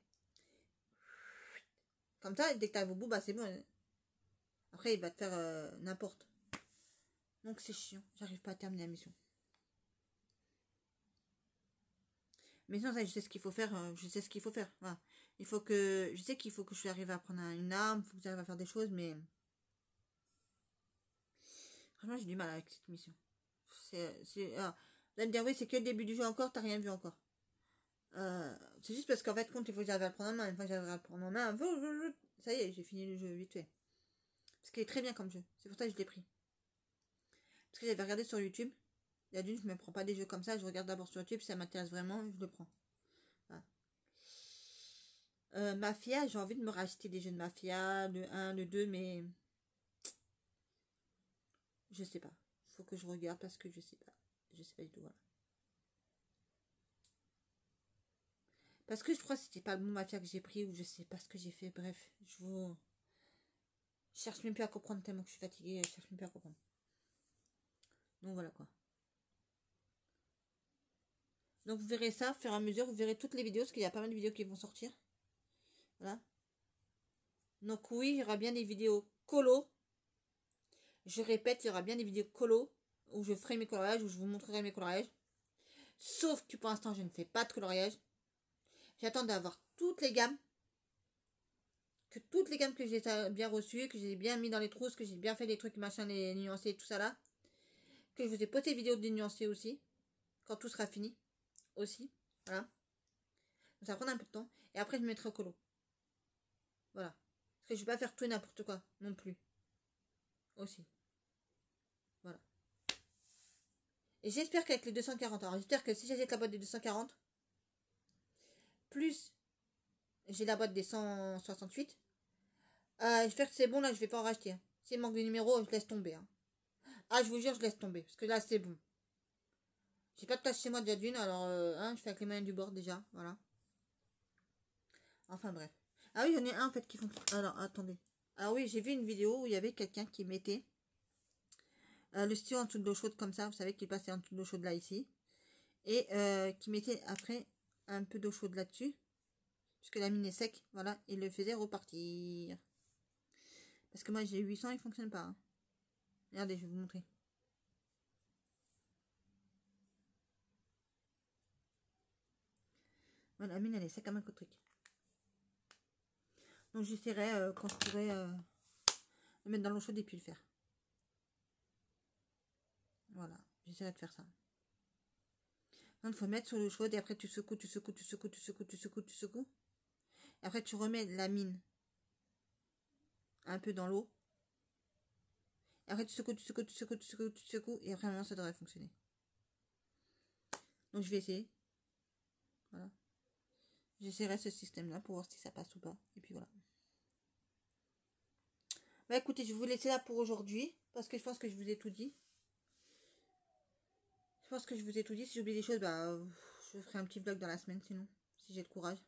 Comme ça, dès que tu arrives au bout, bah c'est bon. Après, il va te faire n'importe. Donc c'est chiant. J'arrive pas à terminer la mission. Mais sinon, ça, je sais ce qu'il faut faire. Je sais ce qu'il faut faire. Voilà. Il faut que... Je sais qu'il faut que je arrive à prendre une arme. Il faut que j'arrive à faire des choses, mais... Franchement, j'ai du mal avec cette mission. Alors, vous allez me dire, oui, c'est que le début du jeu encore, t'as rien vu encore. C'est juste parce qu'en fait, compte, il faut que j'arrive à le prendre en main. Une fois que j'arrive à le prendre en main, ça y est, j'ai fini le jeu vite fait. Parce qu'il est très bien comme jeu. C'est pour ça que je l'ai pris. Parce que j'avais regardé sur YouTube. Il y a d'une, je me prends pas des jeux comme ça. Je regarde d'abord sur YouTube. Si ça m'intéresse vraiment, je le prends. Voilà. Mafia, j'ai envie de me racheter des jeux de Mafia, le 1, le 2, mais... Je sais pas. Faut que je regarde parce que je sais pas. Je sais pas du tout, voilà. Parce que je crois que c'était pas le bon Mafia que j'ai pris ou je sais pas ce que j'ai fait. Bref, je cherche même plus à comprendre tellement que je suis fatiguée. Je cherche même plus à comprendre. Donc voilà quoi. Donc vous verrez ça au fur et à mesure. Vous verrez toutes les vidéos parce qu'il y a pas mal de vidéos qui vont sortir. Voilà. Donc oui, il y aura bien des vidéos colo. Je répète, il y aura bien des vidéos colo où je ferai mes coloriages, où je vous montrerai mes coloriages. Sauf que pour l'instant, je ne fais pas de coloriage. J'attends d'avoir toutes les gammes. Que toutes les gammes que j'ai bien reçues, que j'ai bien mis dans les trousses, que j'ai bien fait les trucs, machin, les nuancés, tout ça là. Que je vous ai posté des vidéos de nuancés aussi. Quand tout sera fini. Aussi. Voilà. Donc ça va prendre un peu de temps. Et après, je mettrai au colo. Voilà. Parce que je vais pas faire tout et n'importe quoi non plus. Aussi. Voilà. Et j'espère qu'avec les 240, alors j'espère que si j'achète la boîte des 240, plus j'ai la boîte des 168, j'espère que c'est bon, là, je vais pas en racheter. Hein. S'il manque des numéros, je laisse tomber. Hein. Ah, je vous jure, je laisse tomber. Parce que là, c'est bon. J'ai pas de place chez moi déjà d'une, alors je fais avec les moyens du bord déjà. Voilà. Enfin bref. Ah oui, j'en ai un en fait qui fonctionne. Alors, attendez. Ah oui, j'ai vu une vidéo où il y avait quelqu'un qui mettait le stylo en dessous de l'eau chaude comme ça. Vous savez qu'il passait en dessous de l'eau chaude là, ici. Et qui mettait après un peu d'eau chaude là-dessus. Puisque la mine est sec. Voilà. Et le faisait repartir. Parce que moi, j'ai 800, il fonctionne pas. Hein. Regardez, je vais vous montrer. Voilà, la mine, elle est sec comme un truc. Donc, j'essaierai quand je pourrai le mettre dans l'eau chaude et puis le faire. Voilà, j'essaierai de faire ça. Donc, il faut mettre sur l'eau chaude et après tu secoues, tu secoues, tu secoues, tu secoues, tu secoues, tu secoues. Et après, tu remets la mine un peu dans l'eau. Et après, tu secoues, tu secoues, tu secoues, tu secoues, tu secoues. Et après, maintenant, ça devrait fonctionner. Donc, je vais essayer. Voilà. J'essaierai ce système-là pour voir si ça passe ou pas. Et puis voilà. Bah écoutez, je vais vous laisser là pour aujourd'hui. Parce que je pense que je vous ai tout dit. Je pense que je vous ai tout dit. Si j'oublie des choses, bah je ferai un petit vlog dans la semaine sinon. Si j'ai le courage.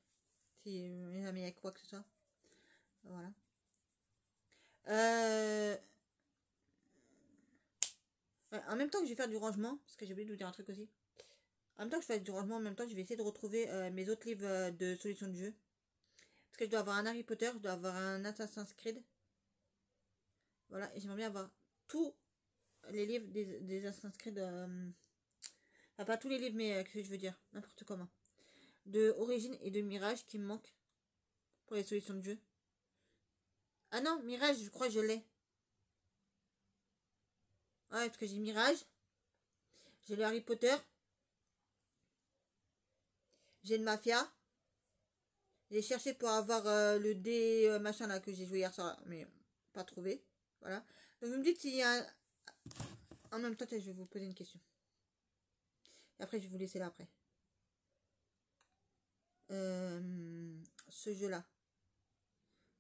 Si jamais il y a quoi que ce soit. Voilà. Ouais, en même temps que je vais faire du rangement, parce que j'ai oublié de vous dire un truc aussi. En même temps que je fais du rangement, en même temps je vais essayer de retrouver mes autres livres de solutions de jeu. Parce que je dois avoir un Harry Potter, je dois avoir un Assassin's Creed. Voilà, et j'aimerais bien avoir tous les livres des Assassin's Creed. Enfin, pas tous les livres, mais que je veux dire, n'importe comment. De Origine et de Mirage qui me manquent pour les solutions de jeu. Ah non, Mirage, je crois que je l'ai. Ouais, parce que j'ai Mirage. J'ai le Harry Potter. J'ai le Mafia. J'ai cherché pour avoir le dé machin là que j'ai joué hier soir, mais pas trouvé. Voilà. Donc vous me dites s'il y a un... En même temps, je vais vous poser une question. Et après, je vais vous laisser là après. Ce jeu-là.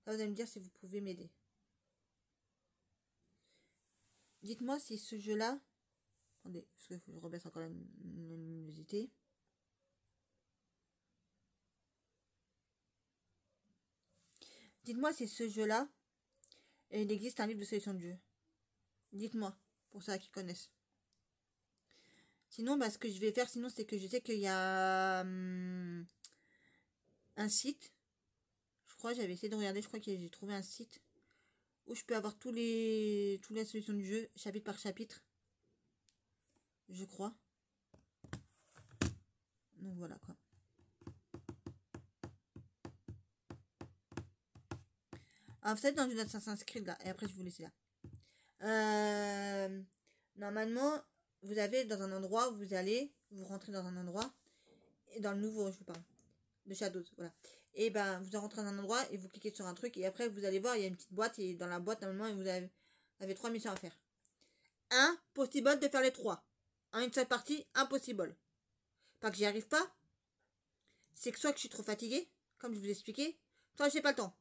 Là, vous allez me dire si vous pouvez m'aider. Dites-moi si ce jeu-là... Attendez, parce que je rebaisse encore la luminosité. Dites-moi si ce jeu-là, il existe un livre de solution de jeu. Dites-moi, pour ceux qui connaissent. Sinon, bah, ce que je vais faire, sinon, c'est que je sais qu'il y a un site. Je crois, j'avais essayé de regarder, je crois que j'ai trouvé un site où je peux avoir toutes les solutions du jeu, chapitre par chapitre. Je crois. Donc voilà quoi. Alors, vous êtes dans une Assassin's Creed là, et après je vous laisse là. Normalement, vous avez dans un endroit où vous allez, vous rentrez dans un endroit, et dans le nouveau, je vous parle, de Shadows, voilà. Et ben, vous rentrez dans un endroit et vous cliquez sur un truc, et après vous allez voir, il y a une petite boîte, et dans la boîte, normalement, vous avez 3 missions à faire. Impossible de faire les 3. En une seule partie, impossible. Pas que j'y arrive pas, c'est que soit que je suis trop fatiguée, comme je vous ai expliqué, soit j'ai pas le temps.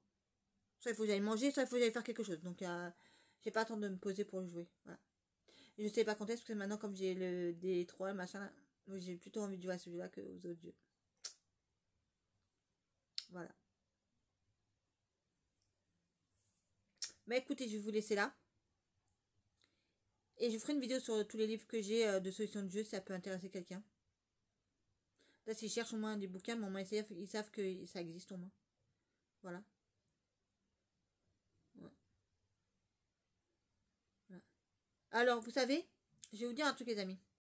Soit il faut que j'aille manger, soit il faut que j'aille faire quelque chose. Donc, j'ai pas le temps de me poser pour jouer. Voilà. Et je sais pas quand est-ce, parce que maintenant, comme j'ai le D3, machin, j'ai plutôt envie de jouer à celui-là que aux autres jeux. Voilà. Bah écoutez, je vais vous laisser là. Et je ferai une vidéo sur tous les livres que j'ai de solutions de jeu, si ça peut intéresser quelqu'un. Là, s'ils cherchent au moins des bouquins, mais au moins ils savent que ça existe au moins. Voilà. Ouais. Voilà. Alors, vous savez, je vais vous dire un truc, les amis.